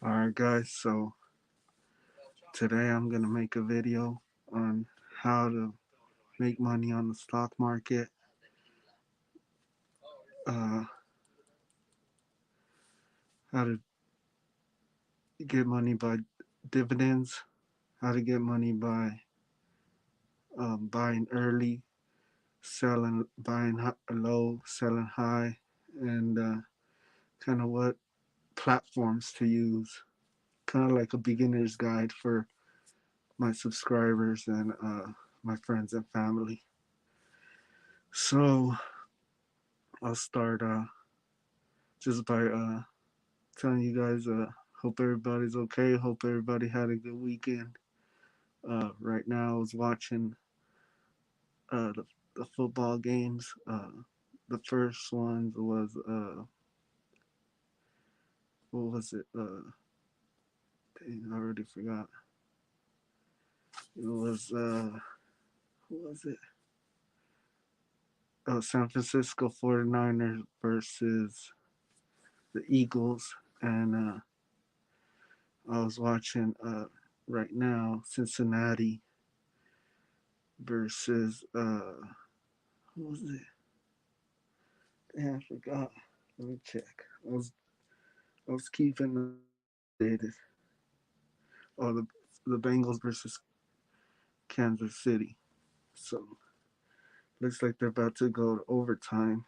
Alright guys, so today I'm gonna make a video on how to make money on the stock market, uh, how to get money by dividends, how to get money by buying early, buying low, selling high, and kind of what platforms to use. Kind of like a beginner's guide for my subscribers and my friends and family. So I'll start just by telling you guys, hope everybody's okay. Hope everybody had a good weekend. Right now, I was watching the football games. The first one was, what was it? Dang, I already forgot. It was, who was it? San Francisco 49ers versus the Eagles. And I was watching right now Cincinnati versus, who was it? Yeah, I forgot. Let me check. I was keeping updated. Oh, the Bengals versus Kansas City. So looks like they're about to go to overtime,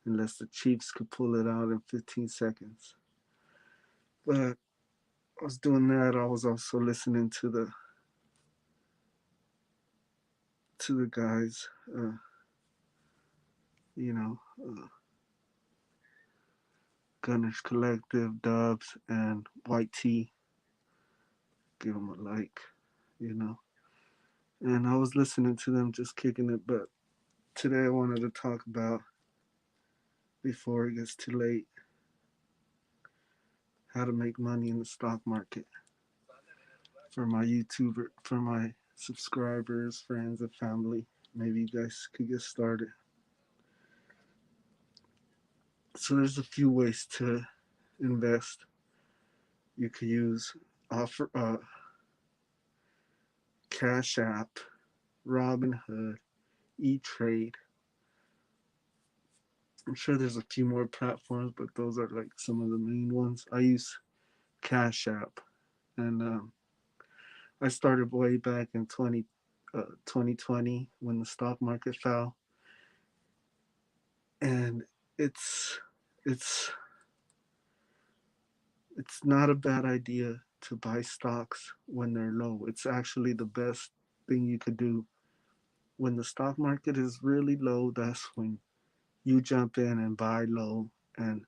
unless the Chiefs could pull it out in 15 seconds. But I was doing that. I was also listening to the guys. You know, Gunners Collective, Dubs, and White Tea. Give them a like. You know. And I was listening to them, just kicking it. But today I wanted to talk about, before it gets too late, how to make money in the stock market for my for my subscribers, friends, and family. Maybe you guys could get started. So there's a few ways to invest. You could use offer Cash App, Robinhood, E-Trade. I'm sure there's a few more platforms, but those are like some of the main ones. I use Cash App, and I started way back in 2020 when the stock market fell, and it's it's it's not a bad idea to buy stocks when they're low. It's actually the best thing you could do. When the stock market is really low, that's when you jump in and buy low and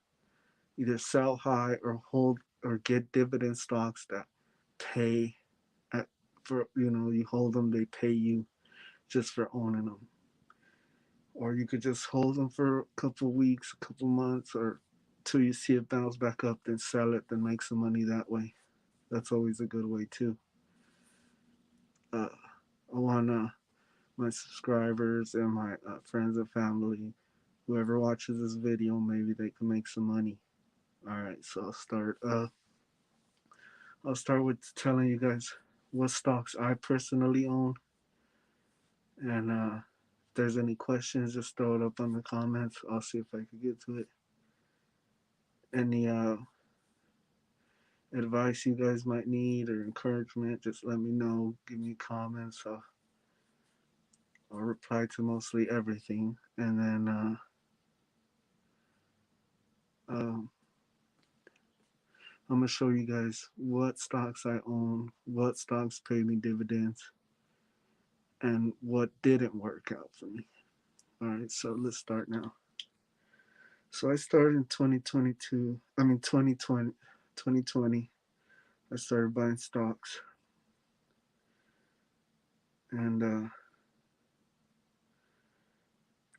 either sell high or hold or get dividend stocks that pay at, for you hold them, they pay you just for owning them. Or you could just hold them for a couple of weeks, a couple of months, or till you see it bounce back up, then sell it, then make some money that way. That's always a good way too. Uh, I want my subscribers and my friends and family, whoever watches this video, maybe they can make some money. All right, so I'll start. I'll start with telling you guys what stocks I personally own, and if there's any questions, just throw it up in the comments. I'll see if I can get to it. Any advice you guys might need or encouragement, just let me know. Give me comments. I'll reply to mostly everything, and then um, I'm gonna show you guys what stocks I own, what stocks pay me dividends, and what didn't work out for me. All right, so let's start now. So I started in 2022. I mean 2020. 2020. I started buying stocks, and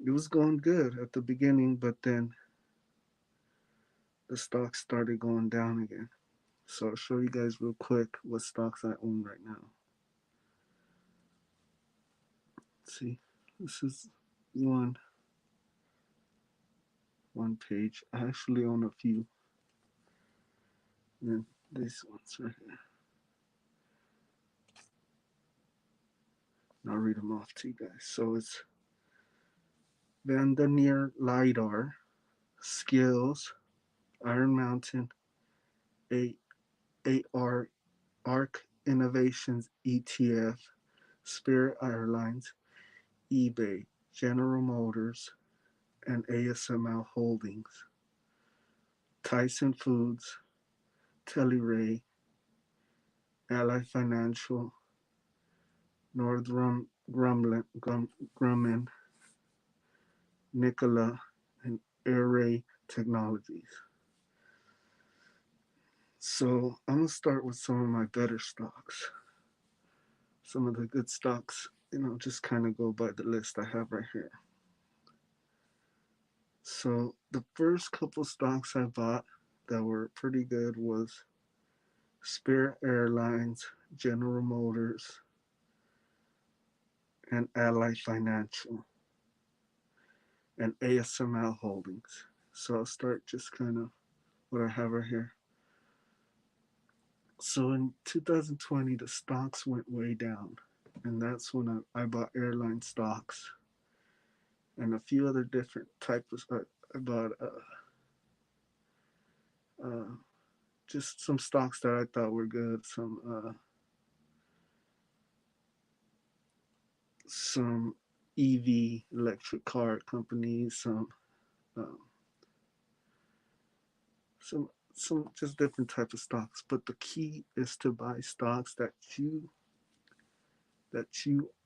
it was going good at the beginning, but then the stocks started going down again. So I'll show you guys real quick what stocks I own right now. Let's see, this is one one page. I actually own a few. And these ones right here. I'll read them off to you guys. So it's Vanderneer LiDAR, Skills, Iron Mountain, A- AR, ARC Innovations ETF, Spirit Airlines, eBay, General Motors, and ASML Holdings, Tyson Foods, Teleray, Ally Financial, Northrop Grumman, Nikola, and Array Technologies. So I'm gonna start with some of my better stocks. Some of the good stocks, just kind of go by the list I have right here. So the first couple stocks I bought that were pretty good was Spirit Airlines, General Motors, and Ally Financial, and ASML Holdings. So I'll start just kind of what I have right here. So in 2020, the stocks went way down, and that's when I bought airline stocks and a few other different types. I bought uh, just some stocks that I thought were good, some EV electric car companies, um, some just different type of stocks. But the key is to buy stocks that you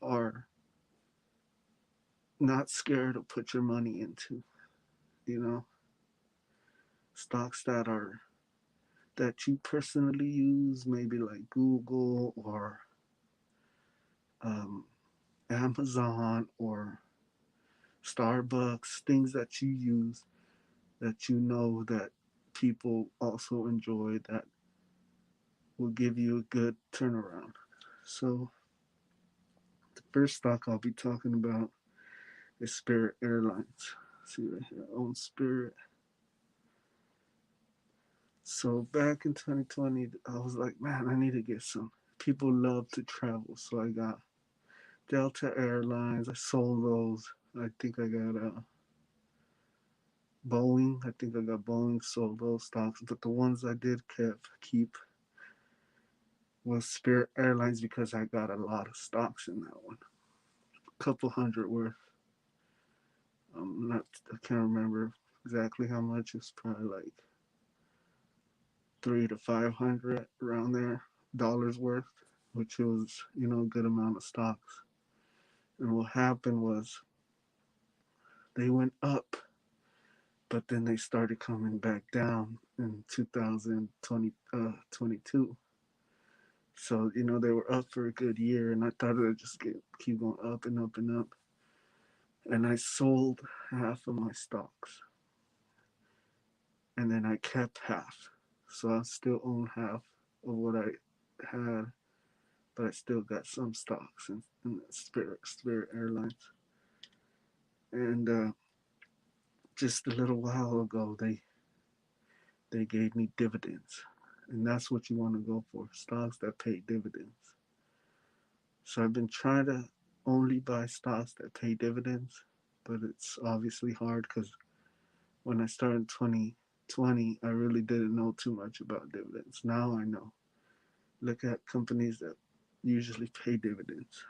are not scared to put your money into. You know, stocks that you personally use, maybe like Google or um, Amazon or Starbucks, things that you use that you know that people also enjoy that will give you a good turnaround. So the first stock I'll be talking about is Spirit Airlines. See right here, I own Spirit. So back in 2020, I was like, man, I need to get some. People love to travel, so I got Delta Airlines. I sold those. I think I got Boeing. I think I got Boeing. Sold those stocks, but the ones I did keep was Spirit Airlines because I got a lot of stocks in that one. A couple hundred worth. Not I can't remember exactly how much. It's probably like 300 to 500 around there dollars worth, which was a good amount of stocks. And what happened was they went up, but then they started coming back down in 2022. So they were up for a good year, and I thought it would just keep going up and up and up. And I sold half of my stocks, and then I kept half. So I still own half of what I had, but I still got some stocks in Spirit Airlines. And just a little while ago, they gave me dividends, and that's what you want to go for: stocks that pay dividends. So I've been trying to only buy stocks that pay dividends, but it's obviously hard because when I started in 2020, I really didn't know too much about dividends. Now I know. Look at companies that usually pay dividends.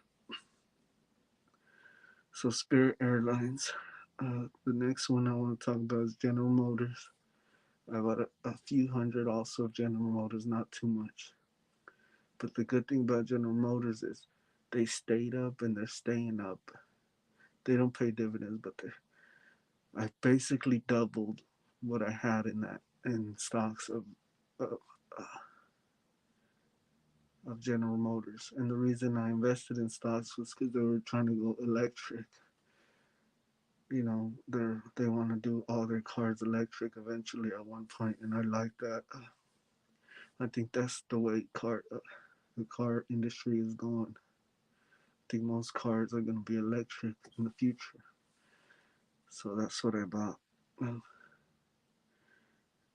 So Spirit Airlines. The next one I want to talk about is General Motors. I bought a few hundred also of General Motors, not too much. But the good thing about General Motors is they stayed up and they're staying up. They don't pay dividends, but I basically doubled what I had in stocks of, of General Motors. And the reason I invested in stocks was because they were trying to go electric. They want to do all their cars electric eventually at one point, and I like that. I think that's the way the car industry is going. I think most cars are going to be electric in the future. So that's what I bought.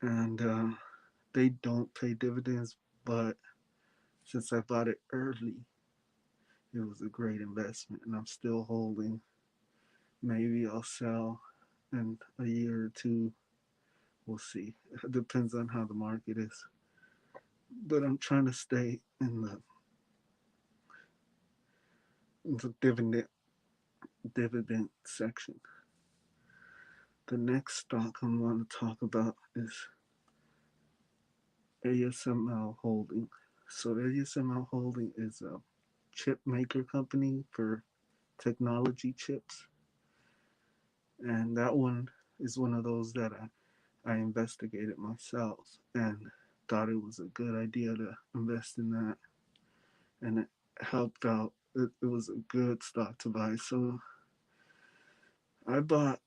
And They don't pay dividends, but since I bought it early, it was a great investment, and I'm still holding. Maybe I'll sell in a year or two. We'll see. It depends on how the market is. But I'm trying to stay in the dividend section. The next stock I'm going to talk about is ASML Holding. So ASML Holding is a chip maker company for technology chips, and that one is one of those that I investigated myself and thought it was a good idea to invest in that, and it helped out. It was a good stock to buy. So I bought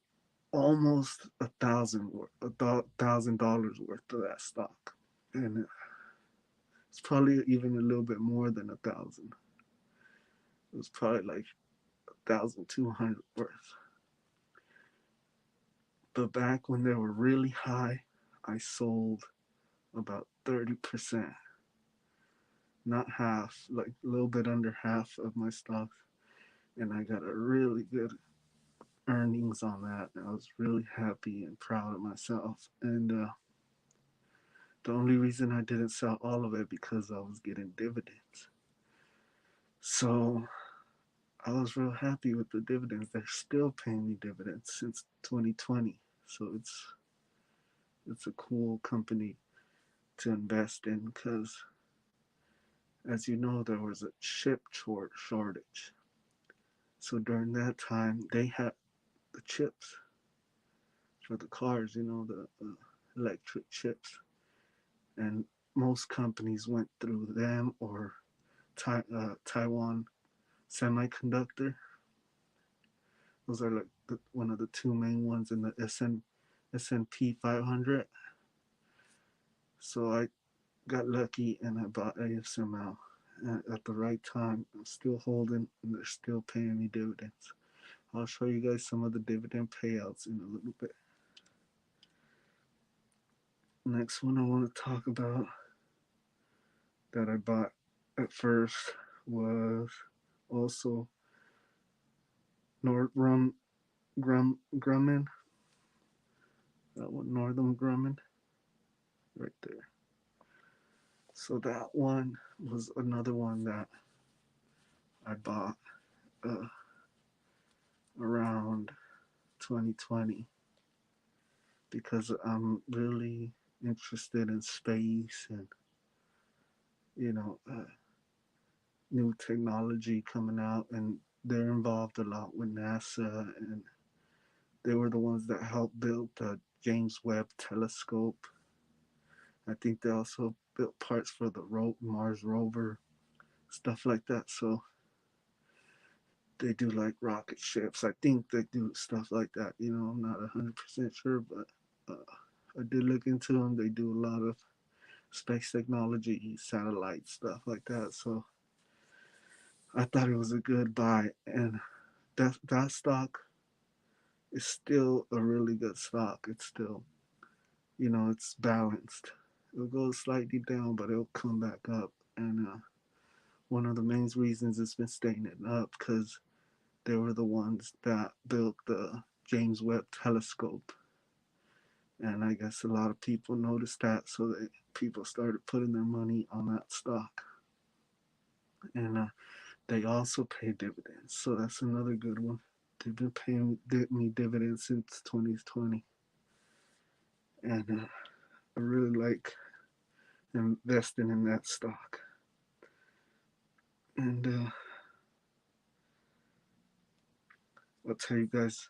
almost $1,000 worth of that stock, and it's probably even a little bit more than 1,000. It was probably like 1,200 worth. But back when they were really high, I sold about 30%, not half, like a little bit under half of my stocks, and I got a really good earnings on that. I was really happy and proud of myself. And the only reason I didn't sell all of it because I was getting dividends. So I was real happy with the dividends. They're still paying me dividends since 2020. So it's a cool company to invest in because, as you know, there was a chip shortage. So during that time, they had the chips for the cars, the electric chips. And most companies went through them or Taiwan Semiconductor. Those are like one of the two main ones in the S&P 500. So I got lucky and I bought ASML at the right time. I'm still holding and they're still paying me dividends. I'll show you guys some of the dividend payouts in a little bit. Next one I want to talk about that I bought at first was also Northrum Grumman. That one, Northern Grumman, right there. So that one was another one that I bought uh, around 2020 because I'm really interested in space and you know uh, new technology coming out, and they're involved a lot with NASA, and they were the ones that helped build the James Webb Telescope. I think they also built parts for the Mars rover, stuff like that. So they do like rocket ships. I think they do stuff like that. I'm not 100% sure, but I did look into them. They do a lot of space technology, satellite stuff like that. So I thought it was a good buy, and that stock is still a really good stock. It's still, it's balanced. It'll go slightly down, but it'll come back up. And one of the main reasons it's been staying up because they were the ones that built the James Webb Telescope. And I guess a lot of people noticed that, so people started putting their money on that stock. And they also pay dividends, so that's another good one. They've been paying me dividends since 2020, and I really like investing in that stock. And I'll tell you guys,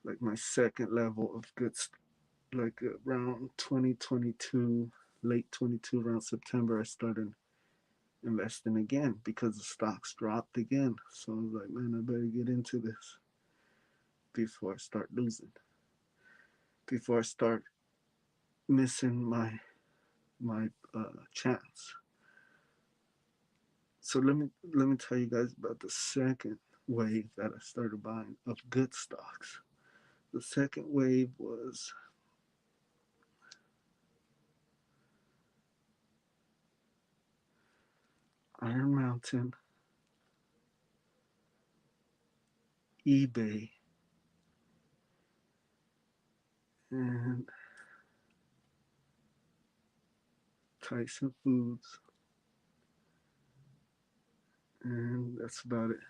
like my second level of good, like around 2022, late 22, around September, I started investing again because the stocks dropped again. So I was like, man, I better get into this before I start losing, before I start missing my chance. So let me tell you guys about the second wave that I started buying of good stocks. The second wave was Iron Mountain, eBay, and Tyson Foods, and that's about it.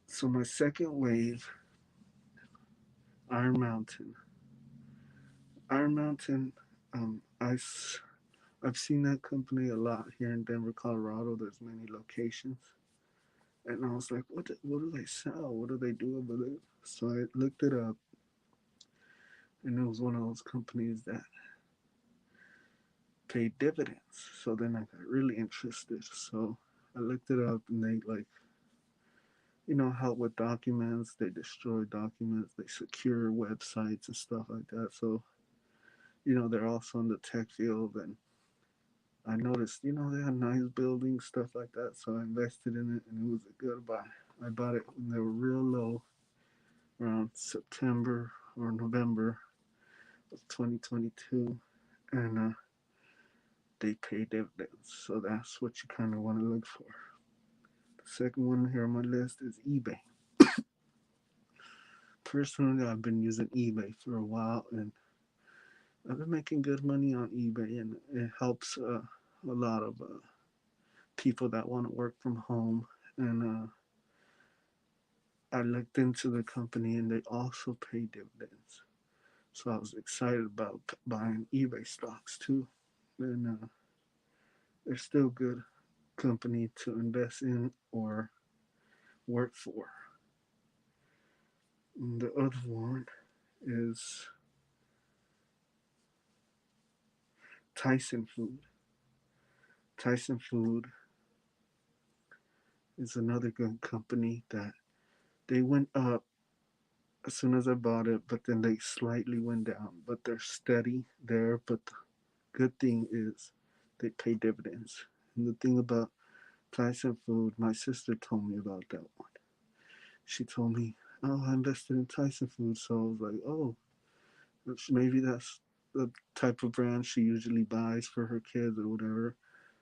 So my second wave, Iron Mountain. Iron Mountain, I've seen that company a lot here in Denver, Colorado. There's many locations, and I was like, what do they sell? What do they do over there? So I looked it up, and it was one of those companies that paid dividends. So then I got really interested. So I looked it up, and they like help with documents. They destroy documents. They secure websites and stuff like that. So they're also in the tech field, and I noticed they had nice buildings, stuff like that. So I invested in it, and it was a good buy. I bought it when they were real low, around September or November of 2022, and they pay dividends. So that's what you kind of want to look for. The second one here on my list is eBay. Personally, I've been using eBay for a while, and I've been making good money on eBay, and it helps a lot of people that want to work from home. And I looked into the company, and they also pay dividends. So I was excited about buying eBay stocks too. And they're still good company to invest in or work for. And the other one is Tyson Food. Tyson Food is another good company that they went up as soon as I bought it, but then they slightly went down. But they're steady there. But the good thing is they pay dividends. And the thing about Tyson Food, my sister told me about that one. She told me, "Oh, I invested in Tyson Food," so I was like, "Oh, maybe that's the type of brand she usually buys for her kids or whatever."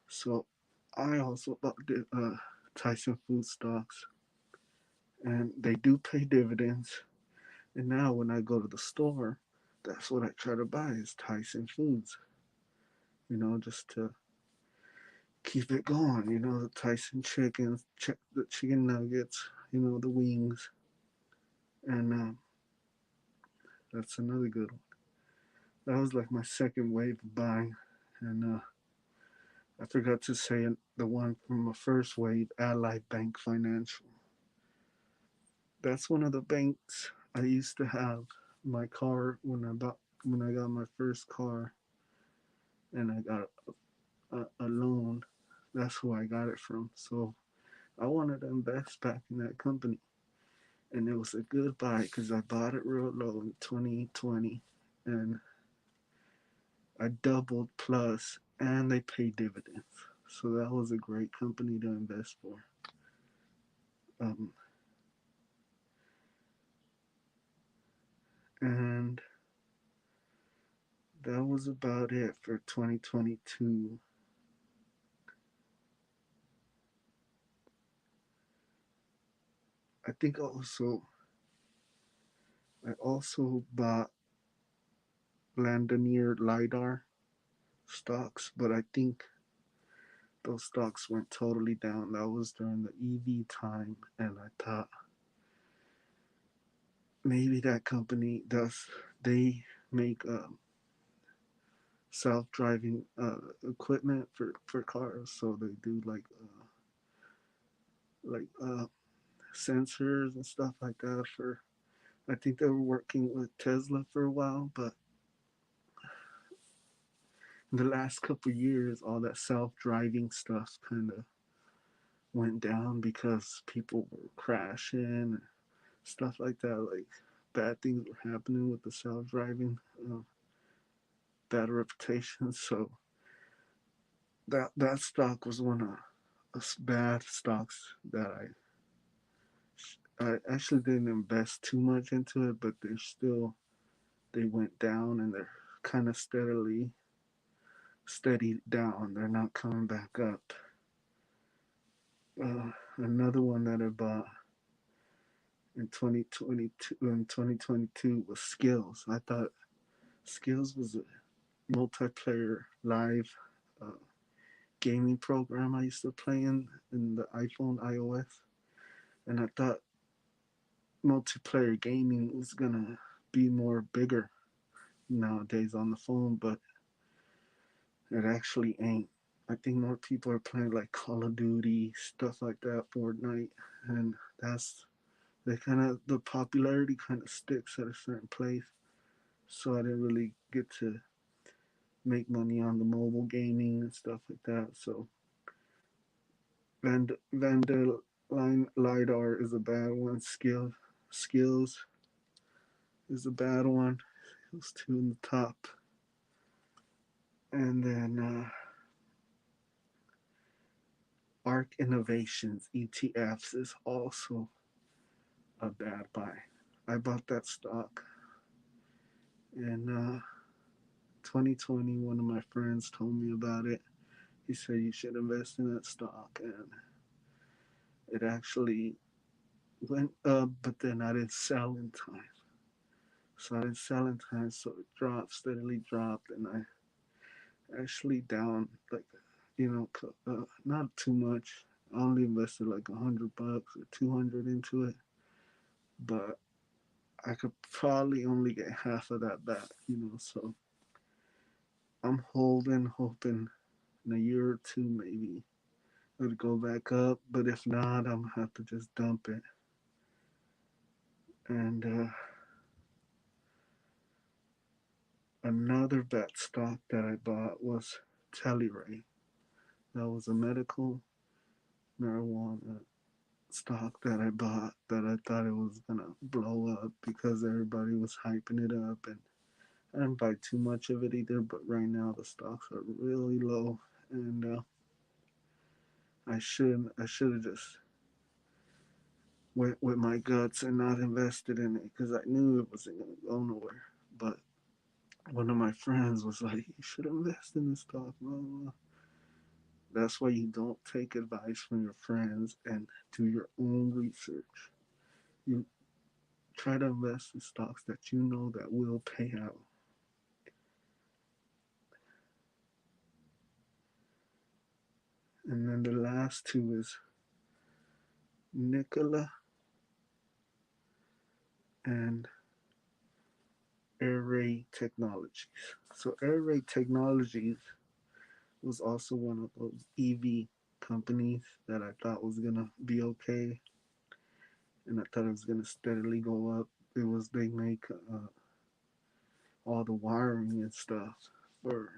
So I also bought Tyson Food stocks, and they do pay dividends. And now when I go to the store, that's what I try to buy is Tyson Foods, just to keep it going. The Tyson chickens, the chicken nuggets, the wings, and that's another good one. That was like my second wave of buying, and I forgot to say the one from my first wave, Ally Bank Financial. That's one of the banks I used to have my car when I got my first car, and I got a loan. That's who I got it from. So I wanted to invest back in that company, and it was a good buy because I bought it real low in 2020, and I doubled plus, and they pay dividends. So that was a great company to invest for. Um, and that was about it for 2022. I think I also bought Landonier LiDAR stocks, but I think those stocks went totally down. That was during the EV time, and I thought maybe that company does they make self-driving equipment for cars, so they do like sensors and stuff like that for. I think they were working with Tesla for a while, but in the last couple of years, all that self-driving stuff kind of went down because people were crashing and stuff like that. Like bad things were happening with the self-driving, bad reputation. So that stock was one of bad stocks that I actually didn't invest too much into it, but they went down, and they're kind of steady down. They're not coming back up. Another one that I bought in 2022 was Skills. I thought Skills was a multiplayer live uh, gaming program I used to play in the iPhone iOS, and I thought multiplayer gaming was gonna be more bigger nowadays on the phone, but it actually ain't. I think more people are playing like Call of Duty, stuff like that, Fortnite, and that's the popularity kind of sticks at a certain place. So I didn't really get to make money on the mobile gaming and stuff like that. So Vanderline lidar is a bad one. Skills is a bad one. Those two in the top, and then Arc Innovations ETFs is also a bad buy. I bought that stock in 2020. One of my friends told me about it. He said you should invest in that stock, and it actually went up, but then I didn't sell in time. So I didn't sell in time, so it dropped, steadily dropped, and I actually down like, not too much. I only invested like $100 or 200 into it, but I could probably only get half of that back. So I'm holding, hoping in a year or two maybe it'll go back up, but if not, I'm gonna have to just dump it. And another bet stock that I bought was Teleray. That was a medical marijuana stock that I bought that I thought it was gonna blow up because everybody was hyping it up, and I didn't buy too much of it either. But right now the stocks are really low, and I should have just went with my guts and not invested in it because I knew it wasn't gonna go nowhere. But one of my friends was like, "You should invest in this stock." Blah, blah, blah. That's why you don't take advice from your friends and do your own research. You try to invest in stocks that you know that will pay out. And then the last two is Nikola and Array Technologies. So Array Technologies was also one of those EV companies that I thought was gonna be okay, and I thought it was gonna steadily go up. They make all the wiring and stuff for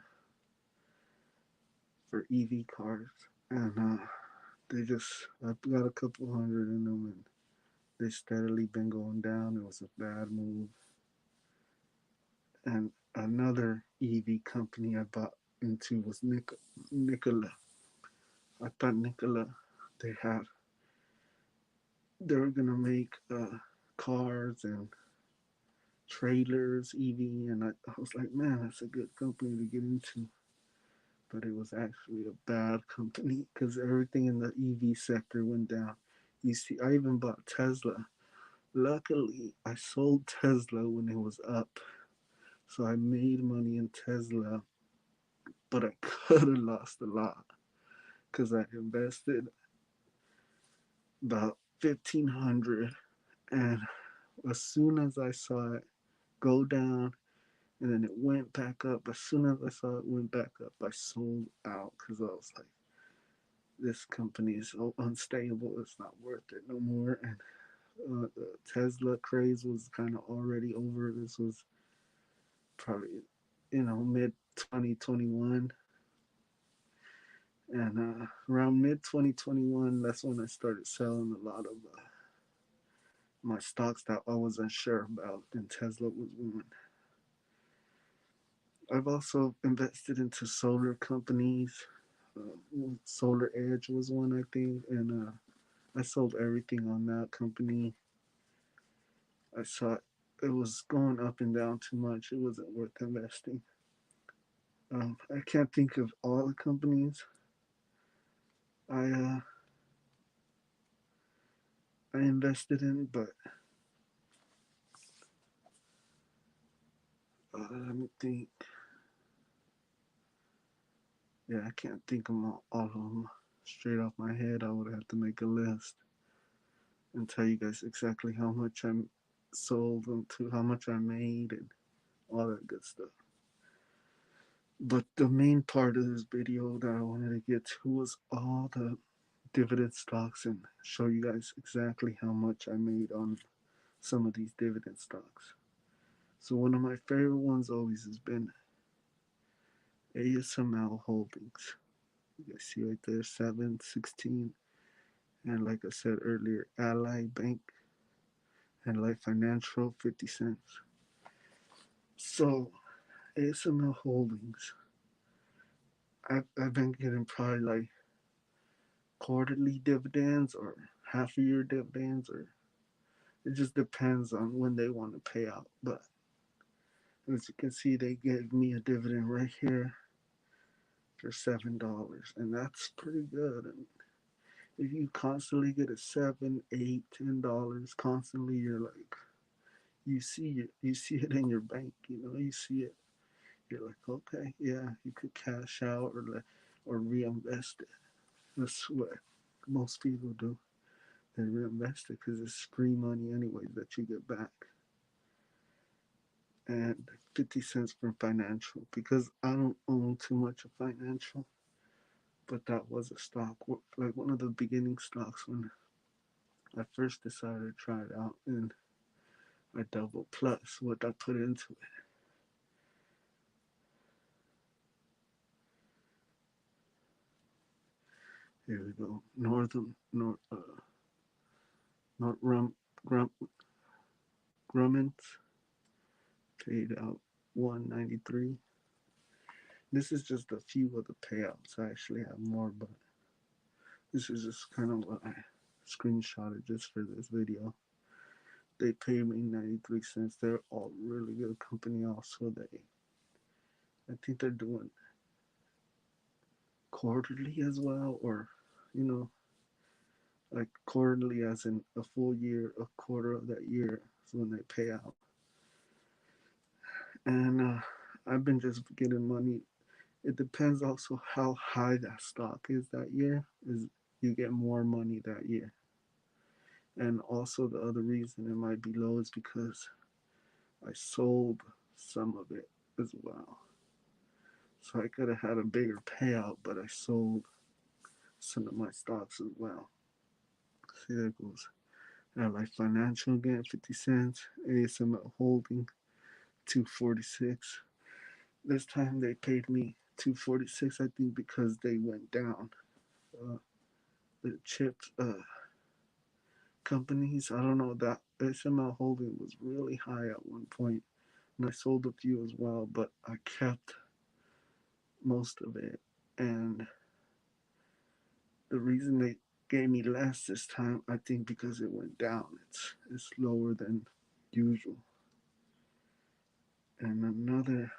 for EV cars, and they just I've got a couple hundred in them, and they steadily been going down. It was a bad move. And another EV company I bought into was Nikola. I thought Nikola, they had they were gonna make cars and trailers EV, and I was like, man, that's a good company to get into. But it was actually a bad company because everything in the EV sector went down. You see, I even bought Tesla. Luckily, I sold Tesla when it was up, so I made money in Tesla, but I could have lost a lot because I invested about 1,500, and as soon as I saw it go down and then it went back up, as soon as I saw it went back up, I sold out because I was like, this company is so unstable, it's not worth it no more. And the Tesla craze was kind of already over. This was probably, mid 2021. And around mid 2021, that's when I started selling a lot of my stocks that I wasn't sure about, and Tesla was one. I've also invested into solar companies. Solar Edge was one, I think, and I sold everything on that company. I saw it was going up and down too much. It wasn't worth investing. I can't think of all the companies I I invested in, but let me think. Yeah, I can't think of all of them straight off my head. I would have to make a list and tell you guys exactly how much I sold them to, how much I made, and all that good stuff. But the main part of this video that I wanted to get to was all the dividend stocks and show you guys exactly how much I made on some of these dividend stocks. So one of my favorite ones always has been ASML Holdings. You guys see right there, 716. And like I said earlier, Ally Bank and Life Financial, 50 cents. So ASML Holdings, I've been getting probably like quarterly dividends or half a year dividends, or it just depends on when they want to pay out. But as you can see, they gave me a dividend right here for $7, and that's pretty good. And if you constantly get a 7, 8, $10 constantly, you're like, you see it in your bank. You see it. You're like, okay, yeah, you could cash out or reinvest it. That's what most people do. They reinvest it because it's free money anyways that you get back. And 50 cents for financial, because I don't own too much of financial, but that was a stock, like one of the beginning stocks when I first decided to try it out, and I doubled plus what I put into it. Here we go. North Grumman's paid out 193. This is just a few of the payouts. I actually have more, but this is just kind of what I screenshotted just for this video. They paid me 93 cents. They're all really good company. Also, I think they're doing quarterly as well, or you know, like quarterly as in a full year, a quarter of that year is when they pay out. And I've been just getting money. It depends also how high that stock is that year. Is you get more money that year. And also the other reason it might be low is because I sold some of it as well. So I could have had a bigger payout, but I sold some of my stocks as well. See, there goes Ally Financial again, 50 cents. ASML Holding, 246. This time they paid me 246, I think, because they went down. Uh, the chip companies, I don't know, that ASML Holding was really high at one point, and I sold a few as well, but I kept most of it. And the reason they gave me less this time, I think, because it went down. It's lower than usual. And another,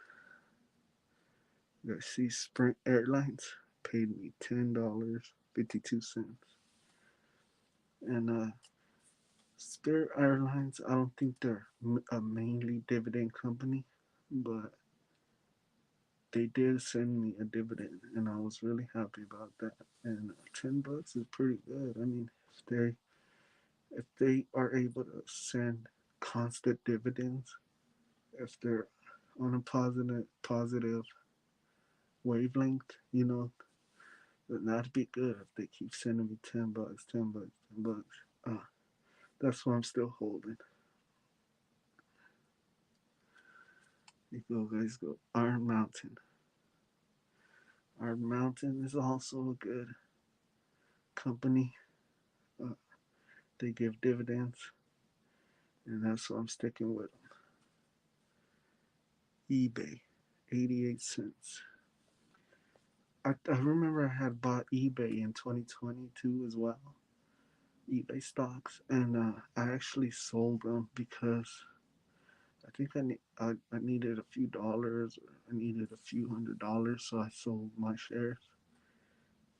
I see Sprint Airlines paid me $10.52. And Spirit Airlines, I don't think they're a mainly dividend company, but they did send me a dividend, and I was really happy about that. And $10 is pretty good. I mean, if they are able to send constant dividends, if they're on a positive wavelength, then that'd be good. If they keep sending me $10, $10, $10, that's why I'm still holding. You go, guys, go. Iron Mountain. Iron Mountain is also a good company. Uh, they give dividends, and that's what I'm sticking with. eBay, 88 cents. I remember I had bought eBay in 2022 as well, eBay stocks, and I actually sold them because I think I needed a few dollars, or I needed a few $100s, so I sold my shares.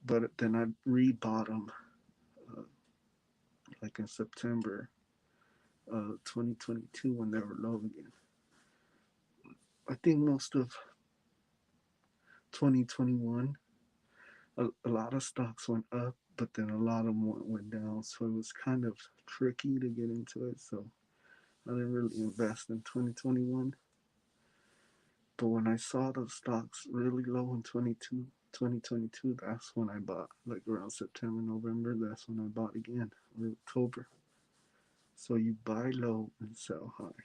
But then I rebought them like in September 2022 when they were low again. I think most of 2021, a lot of stocks went up, but then a lot of them went down. So it was kind of tricky to get into it. So I didn't really invest in 2021. But when I saw the stocks really low in 2022, that's when I bought. Like around September, November, that's when I bought again, or October. So you buy low and sell high.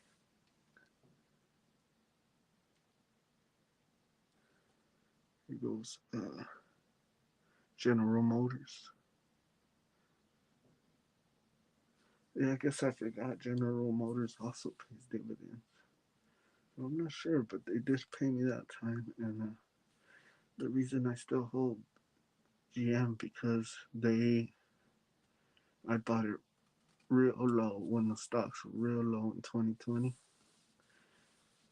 Here goes General Motors. Yeah, I guess I forgot General Motors also pays dividends. I'm not sure, but they did pay me that time. And the reason I still hold GM because I bought it real low when the stocks were real low in 2020. I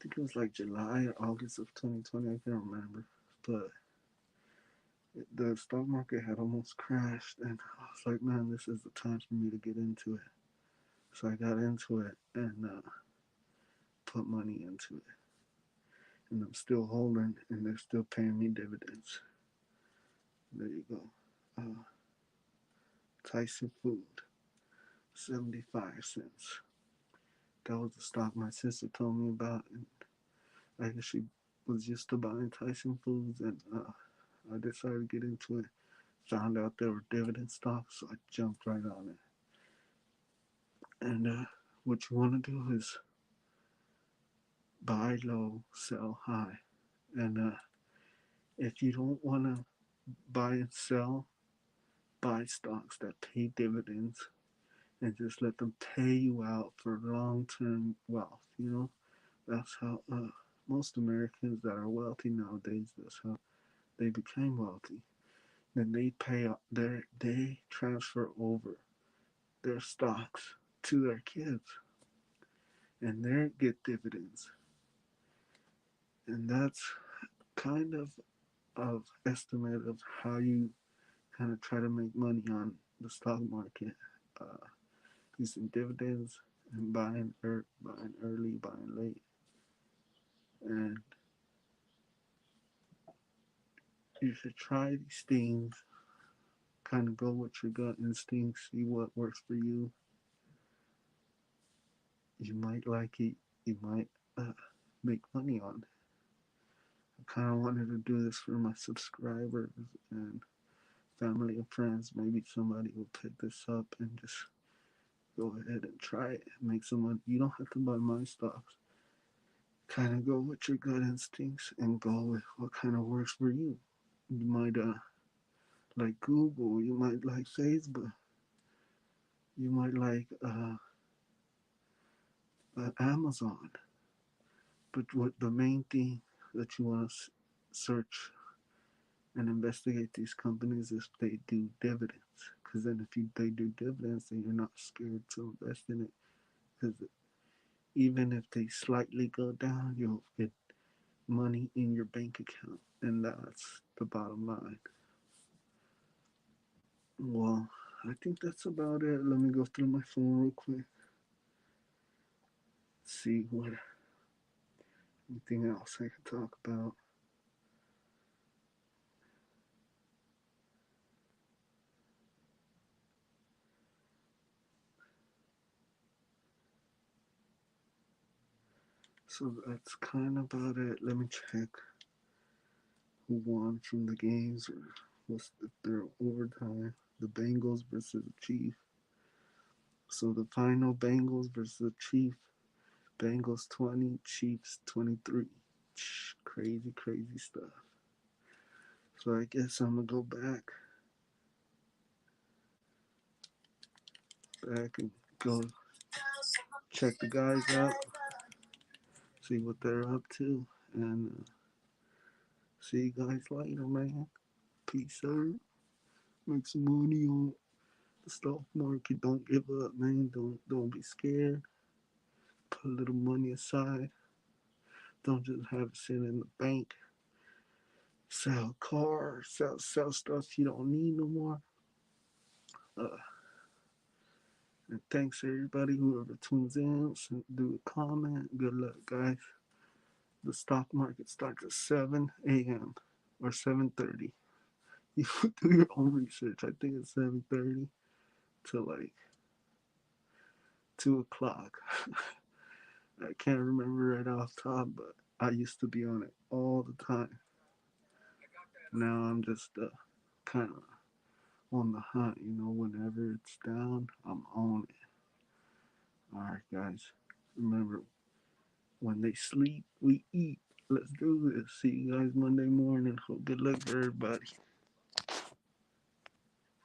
think it was like July or August of 2020. I can't remember, but the stock market had almost crashed, and I was like, man, this is the time for me to get into it. So I got into it and put money into it, and I'm still holding, and they're still paying me dividends. There you go. Tyson Food, 75 cents. That was the stock my sister told me about, and I guess she was used to buying Tyson Foods, and I decided to get into it. Found out there were dividend stocks, so I jumped right on it. And what you want to do is buy low, sell high. And if you don't want to buy and sell, buy stocks that pay dividends and just let them pay you out for long-term wealth. That's how most Americans that are wealthy nowadays. That's how they became wealthy. Then they transfer over their stocks to their kids, and they get dividends. And that's kind of estimate of how you kind of try to make money on the stock market, uh, using dividends and buying early, buying late, and you should try these things. Kind of go with your gut instincts, see what works for you. You might like it, you might make money on it. I kind of wanted to do this for my subscribers and family and friends. Maybe somebody will pick this up and just go ahead and try it, make some money. You don't have to buy my stocks. Kind of go with your gut instincts and go with what kind of works for you. You might like Google, you might like Facebook, you might like Amazon. But what the main thing that you want to search and investigate these companies if they do dividends. Because then if they do dividends, then you're not scared to invest in it. Because even if they slightly go down, you'll get money in your bank account. And that's the bottom line. Well, I think that's about it. Let me go through my phone real quick. See what anything else I could talk about. So that's kind of about it. Let me check who won from the games or what's if they're overtime. The Bengals versus the Chiefs. So the final Bengals versus the Chiefs. Bengals 20, Chiefs 23. Crazy, crazy stuff. So I guess I'm gonna go back and go check the guys out, see what they're up to, and see you guys later, man. Peace out. Make some money on the stock market. Don't give up, man. Don't be scared. Put a little money aside. Don't just have it sitting in the bank. Sell cars, sell stuff you don't need no more. Uh, And thanks everybody whoever tunes in. So do a comment. Good luck, guys. The stock market starts at 7 a.m. or 7:30. You do your own research. I think it's 7:30 to like 2 o'clock. I can't remember right off top, but I used to be on it all the time. Now I'm just kind of on the hunt. Whenever it's down, I'm on it. All right, guys. Remember, when they sleep, we eat. Let's do this. See you guys Monday morning. Good luck for everybody.